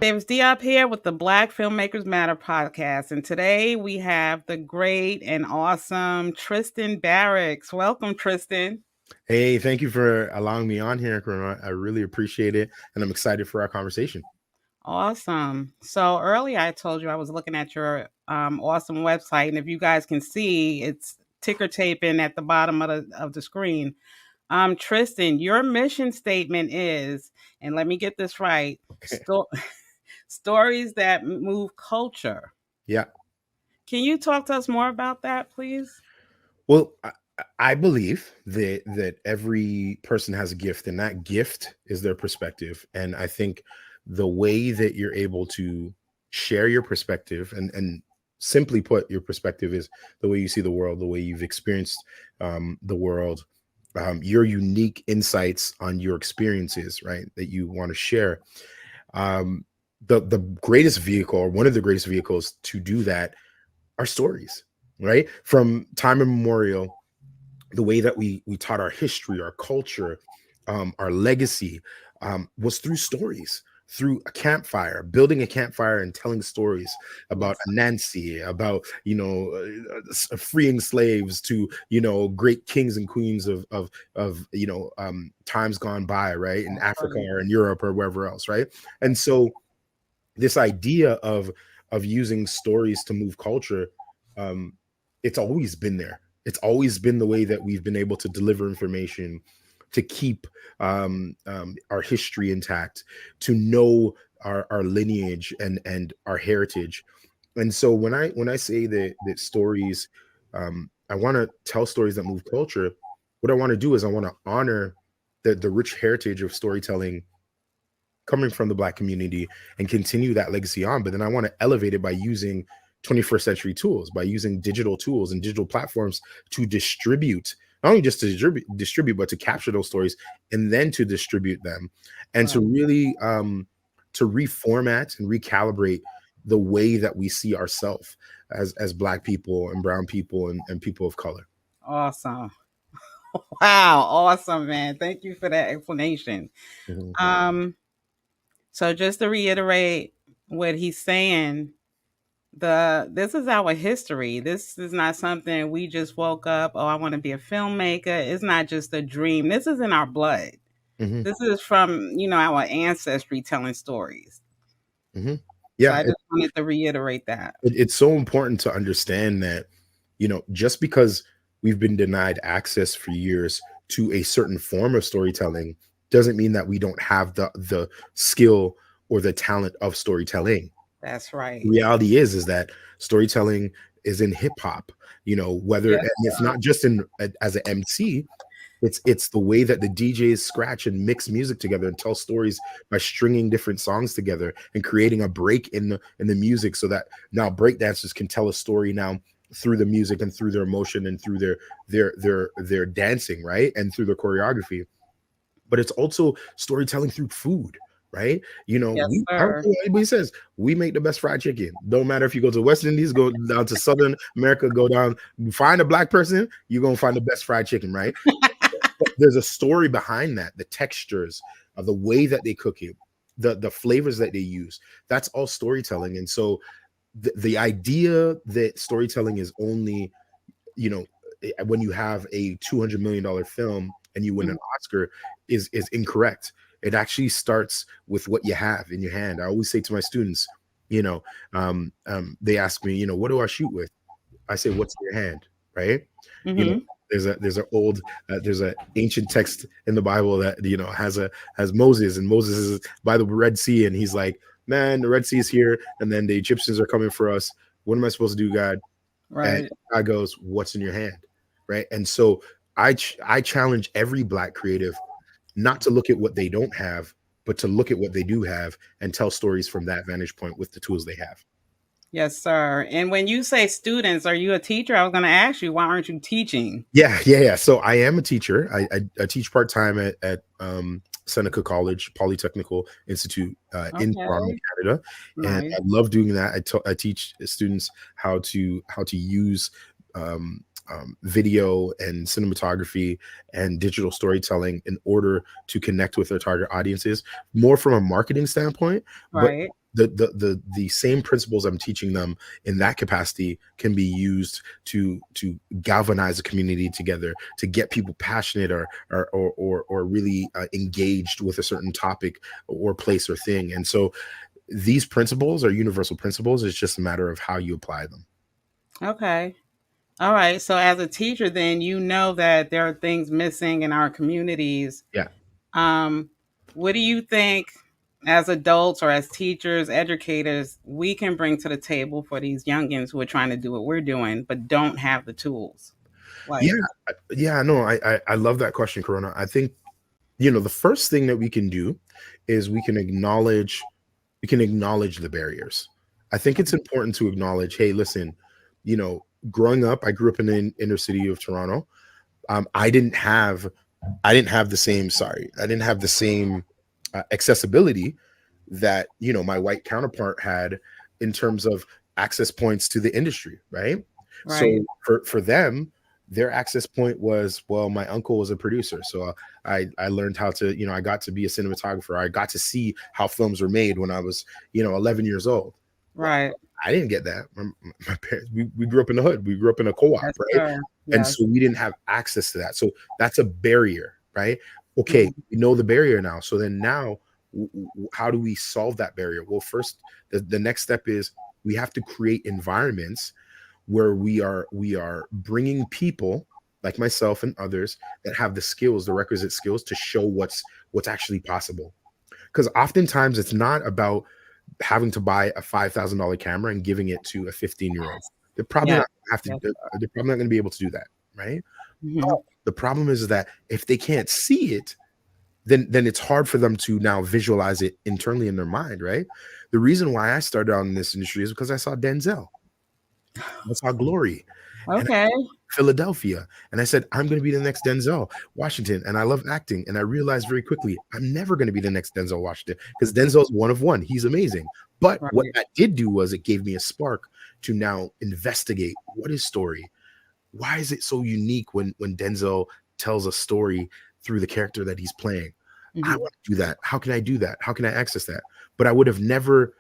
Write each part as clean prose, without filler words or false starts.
It's Diop here with the Black Filmmakers Matter podcast. And today we have the great and awesome Tristan Barrocks. Welcome, Tristan. Hey, thank you for allowing me on here, Corona. I really appreciate it, and I'm excited for our conversation. Awesome. So earlier I told you I was looking at your awesome website. And if you guys can see, it's ticker taping at the bottom of the screen. Tristan, your mission statement is, and let me get this right, stories that move culture. Yeah. Can you talk to us more about that, please? Well, I believe that every person has a gift, and that gift is their perspective. And I think the way that you're able to share your perspective, and simply put, your perspective is the way you see the world, the way you've experienced the world, your unique insights on your experiences, right? That you want to share. The greatest vehicle, or one of the greatest vehicles to do that, are stories, right? From time immemorial, the way that we taught our history, our culture, our legacy, was through stories, through a campfire, building a campfire and telling stories about Nancy, about freeing slaves, to great kings and queens of times gone by, right, in Africa or in Europe or wherever else, right? And so this idea of using stories to move culture, it's always been there. It's always been the way that we've been able to deliver information, to keep our history intact, to know our lineage and our heritage. And so when I say that stories, I want to tell stories that move culture. What I want to do is I want to honor the rich heritage of storytelling coming from the Black community and continue that legacy on. But then I want to elevate it by using 21st century tools, by using digital tools and digital platforms to distribute, not only just to distribute, but to capture those stories and then to distribute them, and to really to reformat and recalibrate the way that we see ourselves as Black people and brown people and people of color. Awesome. Wow, awesome, man. Thank you for that explanation. Mm-hmm. So just to reiterate what he's saying, this is our history. This is not something we just woke up, oh, I want to be a filmmaker. It's not just a dream. This is in our blood. Mm-hmm. This is from, our ancestry telling stories. Mm-hmm. So Yeah, I just wanted to reiterate that. it's so important to understand that, just because we've been denied access for years to a certain form of storytelling doesn't mean that we don't have the skill or the talent of storytelling. That's right. The reality is that storytelling is in hip hop, whether and it's not just as an MC. It's the way that the DJs scratch and mix music together and tell stories by stringing different songs together and creating a break in the music, so that now breakdancers can tell a story now through the music and through their emotion and through their dancing, right, and through their choreography. But it's also storytelling through food, right? I don't care what anybody says, we make the best fried chicken. Don't matter if you go to West Indies, go down to Southern America, go down, find a Black person, you're gonna find the best fried chicken, right? But there's a story behind that, the textures of the way that they cook it, the flavors that they use. That's all storytelling. And so the idea that storytelling is only, when you have a $200 million film and you win an Oscar is incorrect. It actually starts with what you have in your hand. I always say to my students, they ask me, what do I shoot with? I say, what's in your hand, right? Mm-hmm. There's an ancient text in the Bible that has Moses, and Moses is by the Red Sea, and he's like, man, the Red Sea is here, and then the Egyptians are coming for us. What am I supposed to do, God? Right. And God goes, what's in your hand, right? And so I challenge every Black creative not to look at what they don't have, but to look at what they do have and tell stories from that vantage point with the tools they have. Yes, sir. And when you say students, are you a teacher? I was going to ask you, why aren't you teaching? Yeah. So I am a teacher. I teach part-time at Seneca College Polytechnical Institute in Toronto, Canada. Nice. And I love doing that. I teach students how to use video and cinematography and digital storytelling in order to connect with their target audiences, more from a marketing standpoint. Right. the same principles I'm teaching them in that capacity can be used to galvanize a community together, to get people passionate or really engaged with a certain topic or place or thing. And so these principles are universal principles. It's just a matter of how you apply them. Okay. All right. So as a teacher, then you know that there are things missing in our communities. Yeah. Um, what do you think as adults or as teachers, educators, we can bring to the table for these youngins who are trying to do what we're doing, but don't have the tools? Yeah. Like, Yeah. No, I love that question, Corona. I think, the first thing that we can do is we can acknowledge the barriers. I think it's important to acknowledge, hey, listen, growing up, I grew up in the inner city of Toronto. I didn't have the same, sorry, I didn't have the same accessibility that my white counterpart had in terms of access points to the industry, right? right, So for them, their access point was, well, my uncle was a producer, so I learned how to, I got to be a cinematographer. I got to see how films were made when I was 11 years old. Well, right. I didn't get that. My parents, we grew up in the hood. We grew up in a co-op, Yes, right? sir. And Yes. so we didn't have access to that. So that's a barrier, right? Okay, Mhm. we know the barrier now. So then now, how do we solve that barrier? Well, first, the next step is we have to create environments where we are bringing people like myself and others that have the skills, the requisite skills to show what's actually possible. Because oftentimes it's not about having to buy a $5,000 camera and giving it to a 15-year-old. They're probably Yes. not have to. Yes. They're probably not going to be able to do that, right? Mhm. But the problem is that if they can't see it, then it's hard for them to now visualize it internally in their mind, right? The reason why I started out in this industry is because I saw Denzel, I saw Glory, and Okay. Philadelphia. And I said, I'm going to be the next Denzel Washington. And I love acting. And I realized very quickly, I'm never going to be the next Denzel Washington because Denzel's one of one. He's amazing. But what Right. that did do was it gave me a spark to now investigate what is story. Why is it so unique when Denzel tells a story through the character that he's playing? I Mhm. want to do that. How can I do that? How can I access that? But I would have never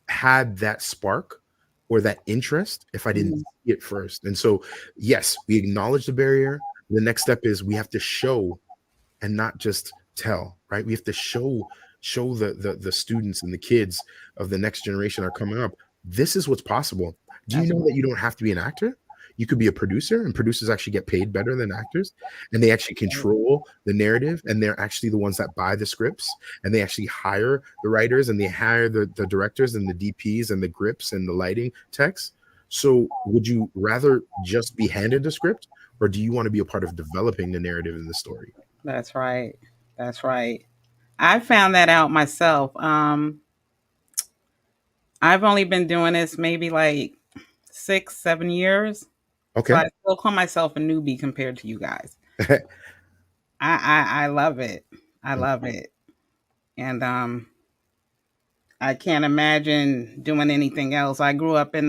had that spark or that interest if I didn't Mhm. see it first. And so, yes, we acknowledge the barrier. The next step is we have to show and not just tell, right? We have to show the students and the kids of the next generation that are coming up, this is what's possible. Do you That's know that you don't have to be an actor? You could be a producer, and producers actually get paid better than actors, and they actually right. control the narrative, and they're actually the ones that buy the scripts, and they actually hire the writers, and they hire the directors and the DPs and the grips and the lighting techs. So would you rather just be handed the script, or do you want to be a part of developing the narrative and the story? That's right. That's right. I found that out myself. I've only been doing this maybe like 6, 7 years. So Okay. I still call myself a newbie compared to you guys. I love it. I love it. And I can't imagine doing anything else. I grew up in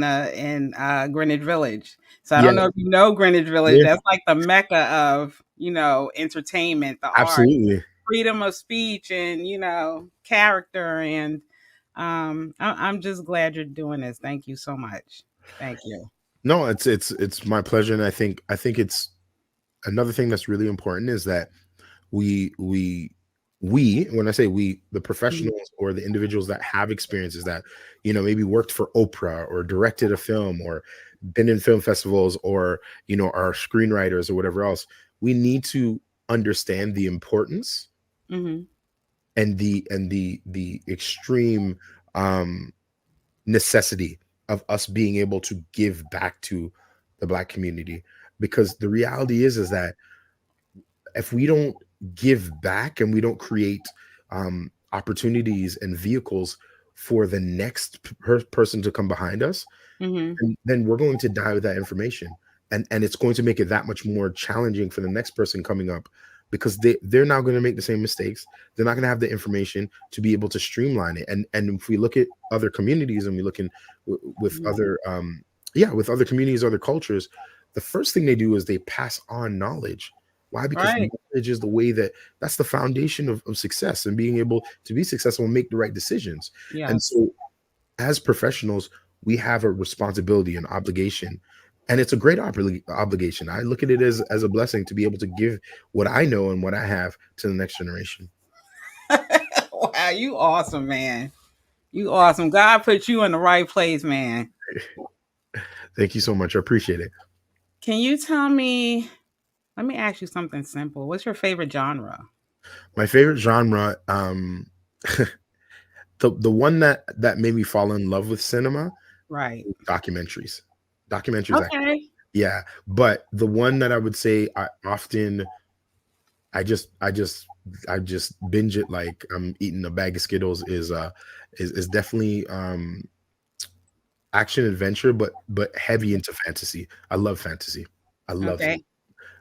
Greenwich Village. So I Yeah, don't know if you know Greenwich Village. yeah, That's like the mecca of, entertainment, the art, absolutely. freedom of speech and, character and I'm just glad you're doing this. Thank you so much. Thank you. No, it's my pleasure, and I think it's another thing that's really important is that we we we when I say we, the Mhm. professionals or the individuals that have experiences that maybe worked for Oprah or directed a film or been in film festivals or are screenwriters or whatever else, we need to understand the importance Mhm. and the extreme um necessity of us being able to give back to the Black community, because the reality is that if we don't give back and we don't create opportunities and vehicles for the next person to come behind us, Mhm. then we're going to die with that information, and it's going to make it that much more challenging for the next person coming up, because they're now going to make the same mistakes. They're not going to have the information to be able to streamline it. And if we look at other communities and we look in with Mhm. other yeah, with other communities, other cultures, the first thing they do is they pass on knowledge. Why? Because Right. knowledge is the way that's the foundation of success and being able to be successful and make the right decisions. And Yes. so as professionals, we have a responsibility, an obligation, and it's a great obligation. I look at it as a blessing to be able to give what I know and what I have to the next generation. Wow, you awesome, man. You awesome. God put you in the right place, man. Thank you so much. I appreciate it. Can you tell me? Let me ask you something simple. What's your favorite genre? My favorite genre, the one that made me fall in love with cinema, Right. documentaries. Documentaries, Okay. yeah. But the one that I would say I often, I just binge it like I'm eating a bag of Skittles is definitely action adventure, but heavy into fantasy. I love fantasy. I love, Okay.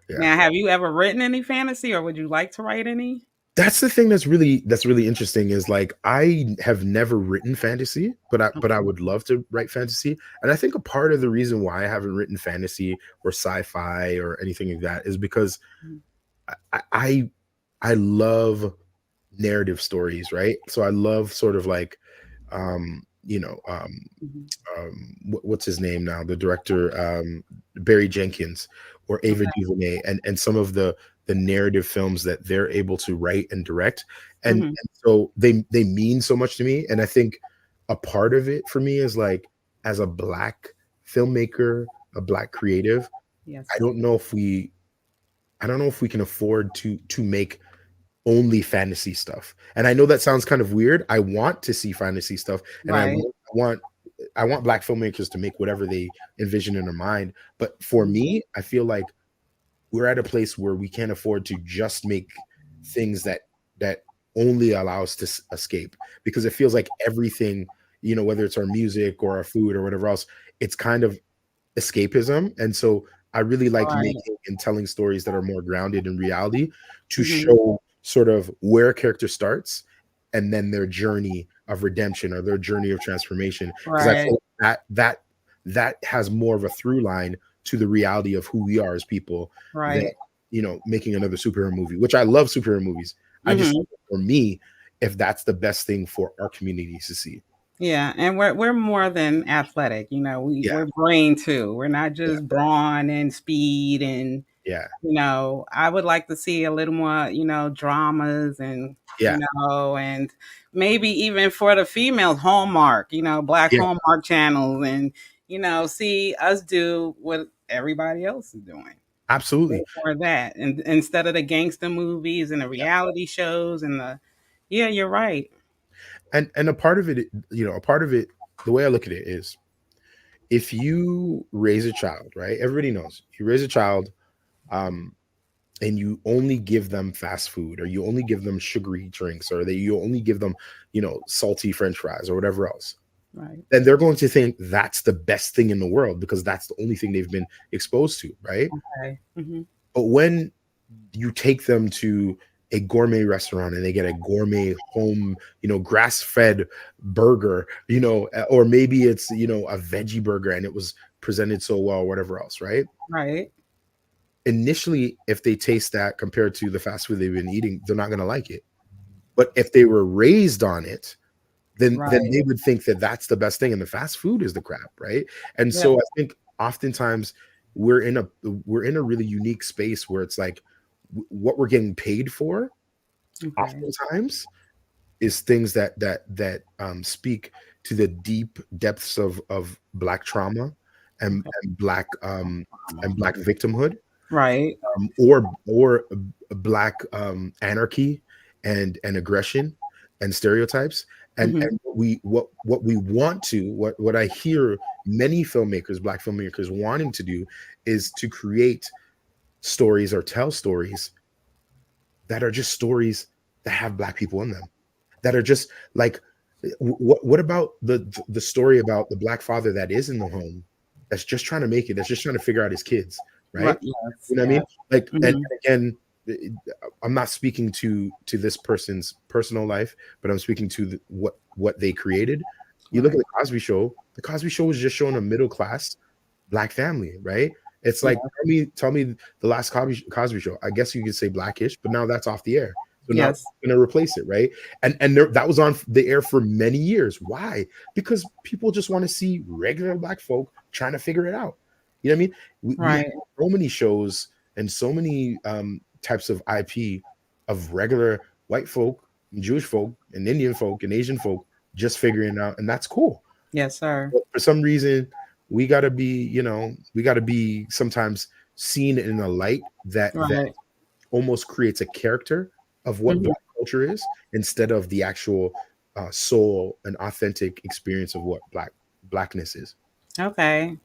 yeah. Now, have you ever written any fantasy, or would you like to write any? That's the thing that's really interesting is like I have never written fantasy, but I Okay. would love to write fantasy. And I think a part of the reason why I haven't written fantasy or sci-fi or anything like that is because Mhm. I love narrative stories, right? So I love sort of like um, you know, um, Mhm. what's his name now? The director, Barry Jenkins or Ava Okay. DuVernay, and some of the narrative films that they're able to write and direct, Mhm. and so they mean so much to me. And I think a part of it for me is like as a black filmmaker, a black creative, I Yes. don't know if we I don't know if we can afford to make only fantasy stuff. And I know that sounds kind of weird. I want to see fantasy stuff, and Right. want I want black filmmakers to make whatever they envision in their mind. But for Mhm. me, I feel like we're at a place where we can't afford to just make things that only allow us to escape, because it feels like everything, whether it's our music or our food or whatever else, it's kind of escapism. And so I really like Right. making and telling stories that are more grounded in reality, to Mhm. show sort of where a character starts and then their journey of redemption or their journey of transformation. Because I Right. feel that has more of a through line to the reality of who we are as people than Right. making another superhero movie, which I love superhero movies. I just, Mhm. for me, if that's the best thing for our communities to see. Yeah, and we're more than athletic. Yeah, We're brain too. We're not yeah, just brawn and speed and yeah, I would like to see a little more, dramas and, yeah, and maybe even for the females, Hallmark, black yeah, Hallmark channels and, see us do what everybody else is doing. absolutely. More of that. And instead of the gangster movies and the reality shows and yeah, you're right. And a part of it, a part of it, the way I look at it is, if you raise a child, right? Everybody knows you raise a child, um, and you only give them fast food, or you only give them sugary drinks, or you only give them, salty French fries or whatever else, Right. then they're going to think that's the best thing in the world because that's the only thing they've been exposed to, right? Okay. But when you take them to a gourmet restaurant and they get a gourmet home, grass-fed burger, or maybe it's, a veggie burger and it was presented so well, or whatever else, right? Right. Initially, if they taste that compared to the fast food they've been eating, they're not going to like it. But if they were raised on it, then Right. they would think that that's the best thing and the fast food is the crap, right? And Yeah. so I think oftentimes we're in a really unique space where it's like what we're getting paid for Okay. oftentimes is things that speak to the deep depths of black trauma and Okay. black victimhood, Right. or black anarchy and aggression and stereotypes. And Mhm. what we want to what I hear many filmmakers, black filmmakers, wanting to do is to create stories or tell stories that are just stories that have black people in them, that are just like, what about the story about the black father that is in the home, that's just trying to make it, that's just trying to figure out his kids, Right. right? Yes. You know what I Yes. mean? Like, and Mhm. again, I'm not speaking to this person's personal life, but I'm speaking to what they created. You look at Right. the Cosby Show was just showing a middle class black family, right? It's Yeah. like, tell me the last Cosby Show. I guess you could say blackish, but now that's off the air. So now Yes. we're going to replace it, right? And that was on the air for many years. Why? Because people just want to see regular black folk trying to figure it out. You know what I mean? We have Right. so many shows and so many types of IP of regular white folk, and Jewish folk, and Indian folk, and Asian folk just figuring it out, and that's cool. Yes, sir. But for some reason, we got to be, we got to be sometimes seen in a light that Right. almost creates a character of what Mhm. black culture is instead of the actual soul and authentic experience of what blackness is. Okay.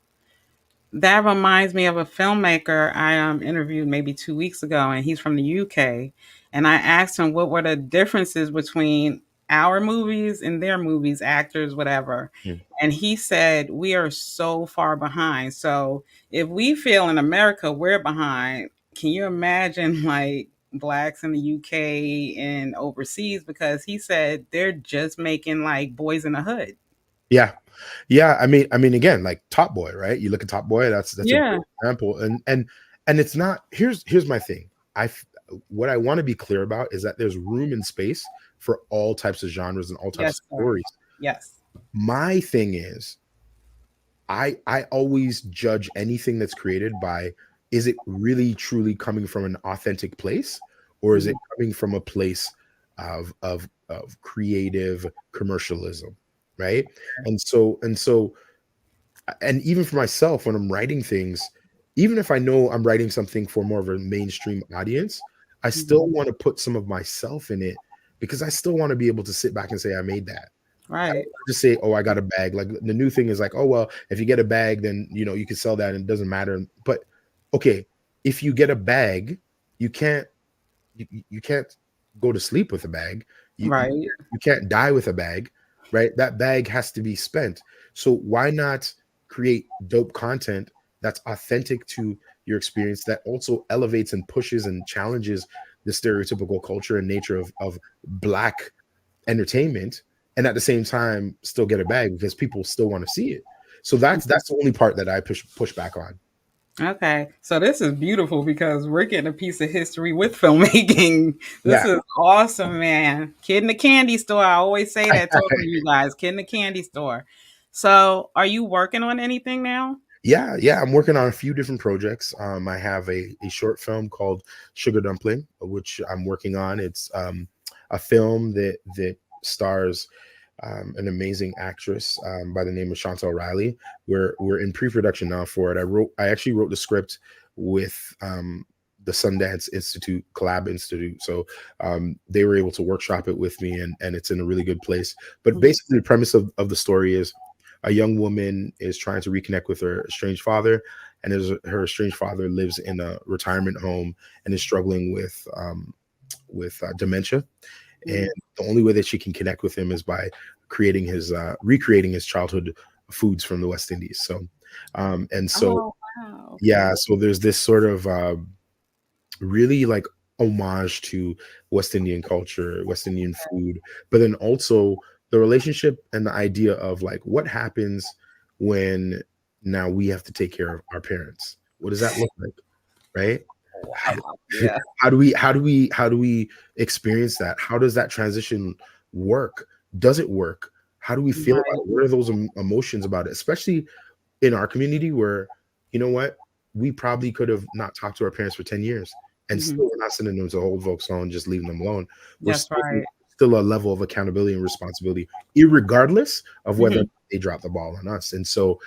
That reminds me of a filmmaker I interviewed maybe 2 weeks ago, and he's from the UK. And I asked him what were the differences between our movies and their movies, actors, whatever. Mm. And he said, we are so far behind. So if we feel in America we're behind, can you imagine like blacks in the UK and overseas? Because he said they're just making like Boys in the Hood. Yeah, yeah. I mean, again, like Top Boy, right? You look at Top Boy. That's a Yeah. great example. And it's not. Here's my thing. What I want to be clear about is that there's room and space for all types of genres and all types Yes, of sir. stories. Yes. My thing is, I always judge anything that's created by, is it really truly coming from an authentic place, or is it Mhm. coming from a place of creative commercialism, right? And even for myself, when I'm writing things, even if I know I'm writing something for more of a mainstream audience, I still Mhm. want to put some of myself in it, because I still want to be able to sit back and say I made that. I don't Right. wanna just say, "Oh, I got a bag." Like, the new thing is like, "Oh, well, if you get a bag, then, you can sell that and it doesn't matter." But, okay, if you get a bag, you can't you can't go to sleep with a bag. Right. You can't die with a bag, right? That bag has to be spent. So why not create dope content that's authentic to your experience, that also elevates and pushes and challenges the stereotypical culture and nature of black entertainment, and at the same time still get a bag because people still want to see it. So that's the only part that I push back on. Okay. So this is beautiful because we're getting a piece of history with filmmaking. This Yeah. is awesome, man. Kid in the candy store. I always say that talking to you guys. Kid in the candy store. So are you working on anything now? Yeah, yeah, I'm working on a few different projects. I have a short film called Sugar Dumpling, which I'm working on. It's a film that stars an amazing actress by the name of Chantal Riley. We're in pre-production now for it. I actually wrote the script with the Sundance Institute, Collab Institute. So they were able to workshop it with me, and it's in a really good place. But Mhm. basically, the premise of the story is a young woman is trying to reconnect with her estranged father, and her estranged father lives in a retirement home and is struggling with dementia, and Mhm. the only way that she can connect with him is by recreating his childhood foods from the West Indies. So Oh, wow. yeah, Okay. so there's this sort of really like homage to West Indian culture, West Indian food, but then also the relationship and the idea of like what happens when now we have to take care of our parents. What does that look like, right? How, Wow. Yeah. how do we experience that? How does that transition work? Does it work? How do we feel about Right. it? What are those emotions about it? Especially in our community where, you know what, we probably could have not talked to our parents for 10 years and Mhm. still we're not sending them to old folks home, just leaving them alone. We're That's right. still a level of accountability and responsibility, irregardless of whether Mhm. they drop the ball on us. And so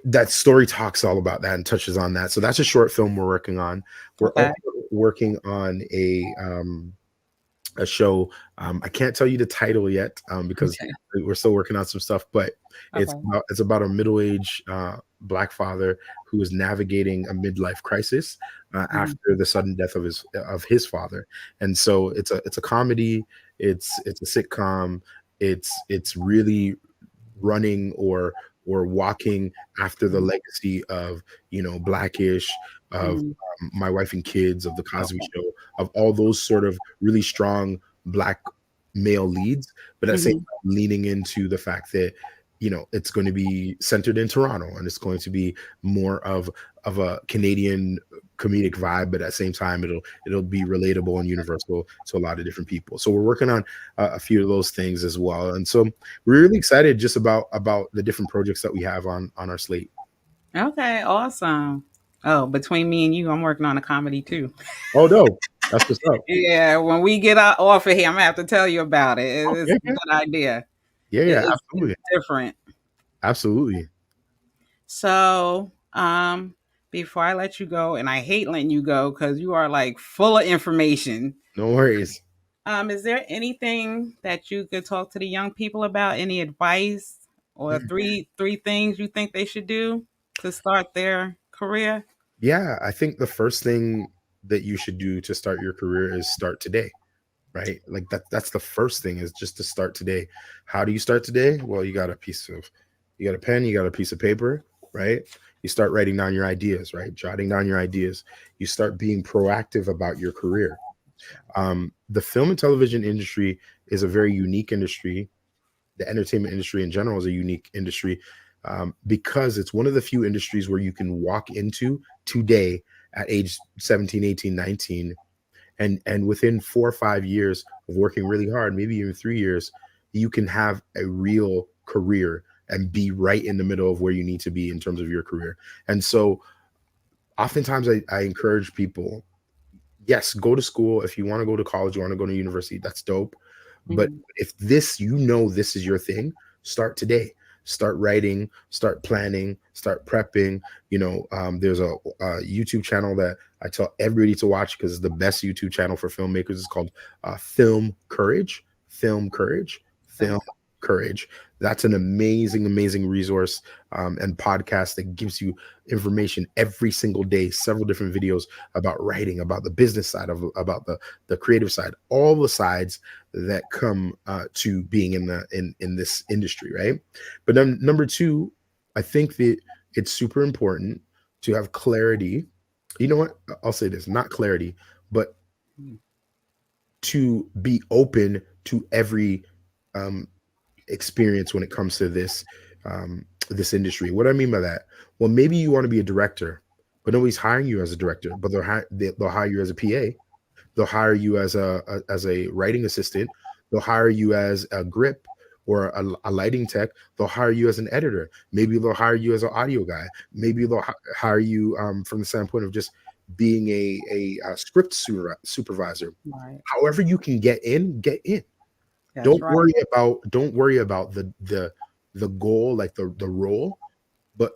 that story talks all about that and touches on that. So that's a short film we're working on. We're Okay. also working on a show. I can't tell you the title yet because Okay. we're still working on some stuff, but Okay. it's about a middle-aged black father who is navigating a midlife crisis Mhm. after the sudden death of his father. And so it's a comedy, it's a sitcom, it's really running or walking after the Mhm. legacy of Blackish, of Mhm. My Wife and Kids, of the Cosby Okay. Show, of all those sort of really strong black male leads, but at the same Mhm. time leaning into the fact that it's going to be centered in Toronto, and it's going to be more of a Canadian comedic vibe, but at the same time, it'll be relatable and universal to a lot of different people. So we're working on a few of those things as well, and so we're really excited just about the different projects that we have on our slate. Okay, awesome. Oh, between me and you, I'm working on a comedy too. Oh no, that's what's up. Yeah, when we get off of here, I'm gonna have to tell you about it. It's Okay, a yeah, good idea. yeah, yeah, It's absolutely, different. absolutely. So, before I let you go, and I hate letting you go because you are like full of information. No worries. Is there anything that you could talk to the young people about? Any advice or three things you think they should do to start their career? Yeah, I think the first thing that you should do to start your career is start today, right? Like that's the first thing, is just to start today. How do you start today? Well, you got a pen, you got a piece of paper, right? You start writing down your ideas, right? Jotting down your ideas. You start being proactive about your career. The film and television industry is a very unique industry. The entertainment industry in general is a unique industry, because it's one of the few industries where you can walk into today at age 17, 18, 19, and within 4 or 5 years of working really hard, maybe even 3 years, you can have a real career and be right in the middle of where you need to be in terms of your career. And so oftentimes I encourage people, yes, go to school. If you want to go to college, you want to go to university, that's dope. But Mhm. if this, this is your thing, start today. Start writing, start planning, start prepping. There's a YouTube channel that I tell everybody to watch because it's the best YouTube channel for filmmakers. It's called Film Courage. Film Courage. Film Okay. Courage. That's an amazing, amazing resource and podcast that gives you information every single day, several different videos about writing, about the business side of, about the creative side, all the sides that come to being in this industry, right? But then number two, I think that it's super important to have clarity. You know what? I'll say this: not clarity, but Mhm. to be open to every um, experience when it comes to this industry. What do I mean by that? Well, maybe you want to be a director, but nobody's hiring you as a director, but they'll hire you as a PA. They'll hire you as a writing assistant. They'll hire you as a grip or a lighting tech. They'll hire you as an editor. Maybe they'll hire you as an audio guy. Maybe they'll hire you from the standpoint of just being a script supervisor. Right. However you can get in, get in. That's right. Don't worry about the goal, like the role. But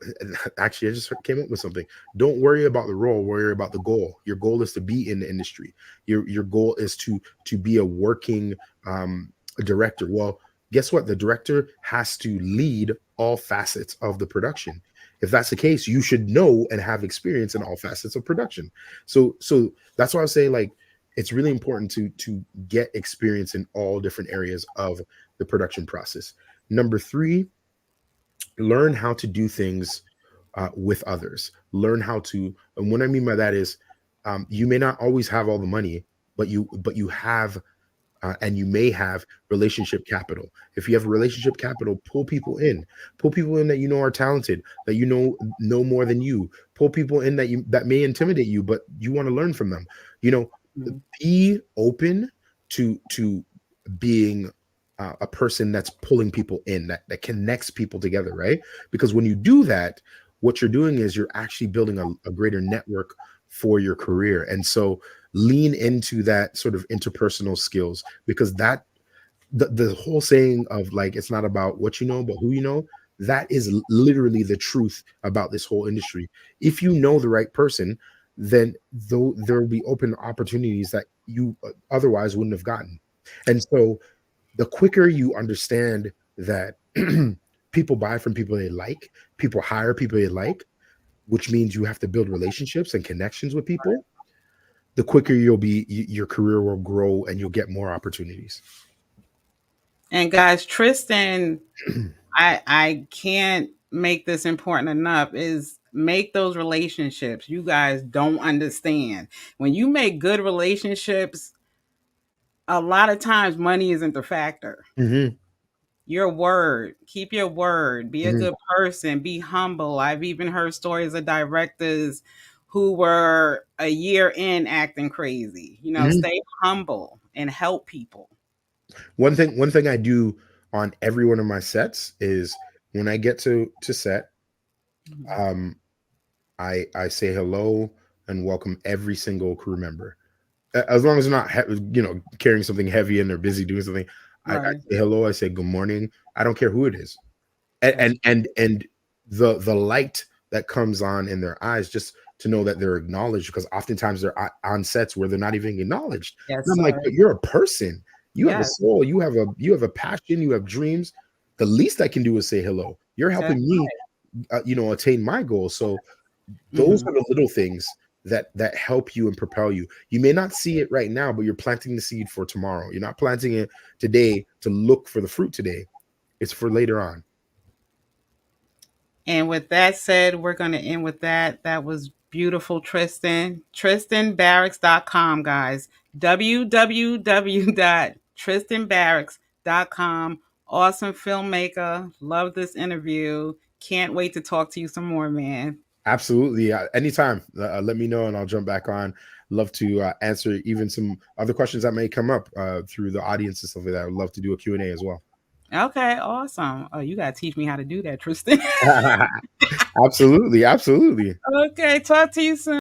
actually, I just came up with something. Don't worry about the role. Worry about the goal. Your goal is to be in the industry. Your goal is to be a working director. Well, guess what? The director has to lead all facets of the production. If that's the case, you should know and have experience in all facets of production. So that's why I say, like, it's really important to get experience in all different areas of the production process. Number three, learn how to do things with others. Learn how to, and what I mean by that is, you may not always have all the money, but you have and you may have relationship capital. If you have relationship capital, pull people in that you know are talented, that you know more than you. Pull people in that may intimidate you, but you want to learn from them. You know, Mhm. be open to being a person that's pulling people in, that connects people together, right? Because when you do that, what you're doing is you're actually building a greater network for your career. And so lean into that sort of interpersonal skills, because the whole saying of, like, it's not about what you know but who you know, that is literally the truth about this whole industry. If you know the right person, then though there will be open opportunities that you otherwise wouldn't have gotten. And so the quicker you understand that people buy from people they like, people hire people they like, which means you have to build relationships and connections with people, the quicker your career will grow and you'll get more opportunities. And guys, Tristan, I can't make this important enough, is make those relationships. You guys don't understand. When you make good relationships, a lot of times money isn't the factor. Hmm. Your word, keep your word, be a Hmm. good person, be humble. I've even heard stories of directors who were a year in acting crazy. You know, Mhm. stay humble and help people. One thing I do on every one of my sets is when I get to set, Mhm. um, I say hello and welcome every single crew member. As long as they're not, carrying something heavy and they're busy doing something, I Right. say hello. I say good morning. I don't care who it is, and That's and and, and the light that comes on in their eyes just to know that they're acknowledged, because oftentimes they're on sets where they're not even acknowledged. yes, And I'm like, sir. but you're a person. You have a Yes, soul. You have a passion. You have dreams. The least I can do is say hello. You're that's helping me, attain my goals. So those mhm. are the little things that help you and propel you. You may not see it right now, but you're planting the seed for tomorrow. You're not planting it today to look for the fruit today. It's for later on. And with that said, we're going to end with that. That was beautiful, Tristan. TristanBarracks.com, guys. www.tristanbarracks.com. Awesome filmmaker. Love this interview. Can't wait to talk to you some more, man. Absolutely. Anytime, let me know and I'll jump back on. Love to answer even some other questions that may come up through the audience and stuff like that. I would love to do a Q&A as well. Okay, awesome. Oh, you got to teach me how to do that, Tristan. Absolutely. Absolutely. Okay, talk to you soon.